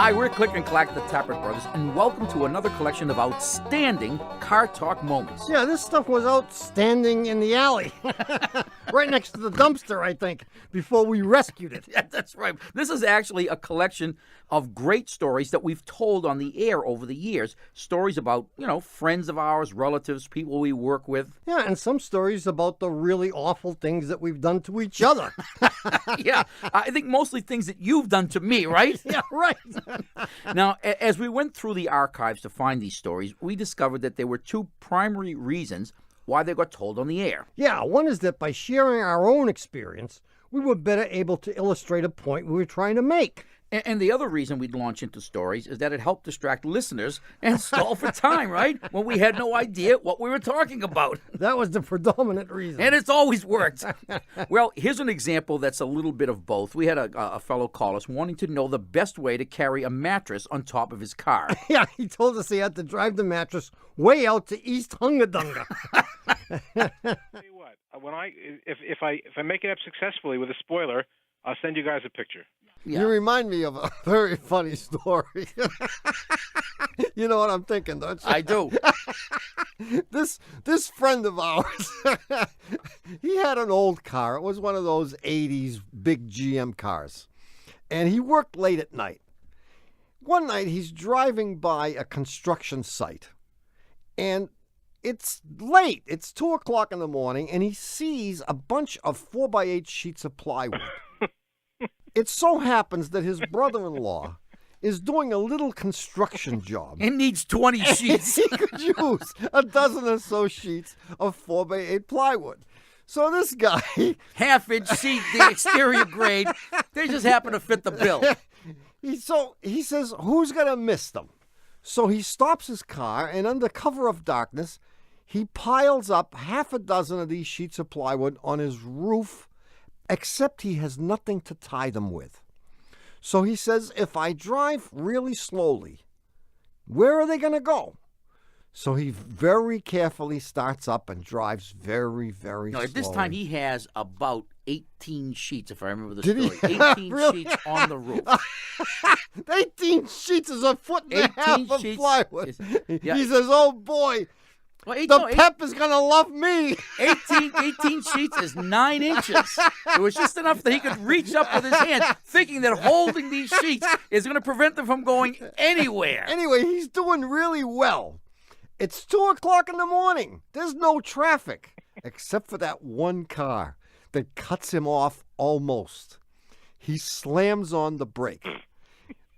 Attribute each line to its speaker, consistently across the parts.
Speaker 1: Hi, we're Click and Clack, the Tappert Brothers, and welcome to another collection of outstanding car talk moments.
Speaker 2: Yeah, this stuff was outstanding in the alley. Right next to the dumpster, I think, before we rescued it.
Speaker 1: Yeah, that's right. This is actually a collection of great stories that we've told on the air over the years. Stories about, friends of ours, relatives, people we work with.
Speaker 2: Yeah, and some stories about the really awful things that we've done to each other.
Speaker 1: Yeah, I think mostly things that you've done to me, right?
Speaker 2: Yeah, right.
Speaker 1: Now, as we went through the archives to find these stories, we discovered that there were two primary reasons why they got told on the air.
Speaker 2: Yeah, one is that by sharing our own experience, we were better able to illustrate a point we were trying to make.
Speaker 1: And the other reason we'd launch into stories is that it helped distract listeners and stall for time, right? When we had no idea what we were talking about.
Speaker 2: That was the predominant reason.
Speaker 1: And it's always worked. Well, here's an example that's a little bit of both. We had a fellow call us wanting to know the best way to carry a mattress on top of his car.
Speaker 2: Yeah, he told us he had to drive the mattress way out to East Hungadunga.
Speaker 3: Tell you what, if I make it up successfully with a spoiler, I'll send you guys a picture.
Speaker 1: Yeah.
Speaker 2: You remind me of a very funny story. You know what I'm thinking, don't you?
Speaker 1: I do.
Speaker 2: This friend of ours, he had an old car. It was one of those 80s big GM cars. And he worked late at night. One night he's driving by a construction site. And it's late. It's 2 o'clock in the morning, and he sees a bunch of 4x8 sheets of plywood. It so happens that his brother-in-law is doing a little construction job.
Speaker 1: It needs 20 sheets.
Speaker 2: He could use a dozen or so sheets of 4x8 plywood. So this guy...
Speaker 1: Half-inch sheet, the exterior grade. They just happen to fit the bill.
Speaker 2: He says, who's going to miss them? So he stops his car, and under cover of darkness, he piles up half a dozen of these sheets of plywood on his roof, except he has nothing to tie them with. So he says, if I drive really slowly, where are they going to go? So he very carefully starts up and drives very, very slowly.
Speaker 1: At this time, he has about 18 sheets, if I remember the
Speaker 2: Did
Speaker 1: story.
Speaker 2: he?
Speaker 1: 18
Speaker 2: Really?
Speaker 1: sheets on the roof.
Speaker 2: 18 sheets is a foot and a
Speaker 1: 18
Speaker 2: half of
Speaker 1: sheets
Speaker 2: plywood.
Speaker 1: yeah.
Speaker 2: He says, oh boy,
Speaker 1: Well,
Speaker 2: the pep is going to love me.
Speaker 1: 18 sheets is 9 inches. It was just enough that he could reach up with his hand, thinking that holding these sheets is going to prevent them from going anywhere.
Speaker 2: Anyway, he's doing really well. It's 2 o'clock in the morning. There's no traffic, except for that one car that cuts him off almost. He slams on the brake.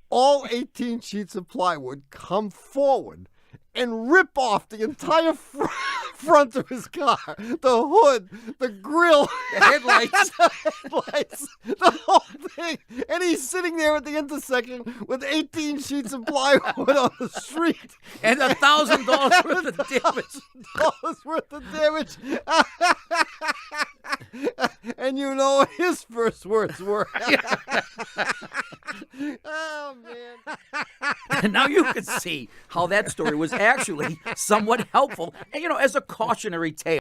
Speaker 2: All 18 sheets of plywood come forward and rip off the entire front of his car, the hood, the grill,
Speaker 1: The headlights.
Speaker 2: the whole thing. And he's sitting there at the intersection with 18 sheets of plywood on the street.
Speaker 1: And $1,000 worth of damage.
Speaker 2: $1,000 worth of damage. And you know what his first words were. Oh, man.
Speaker 1: And now you can see how that story was actually somewhat helpful, and as a cautionary tale.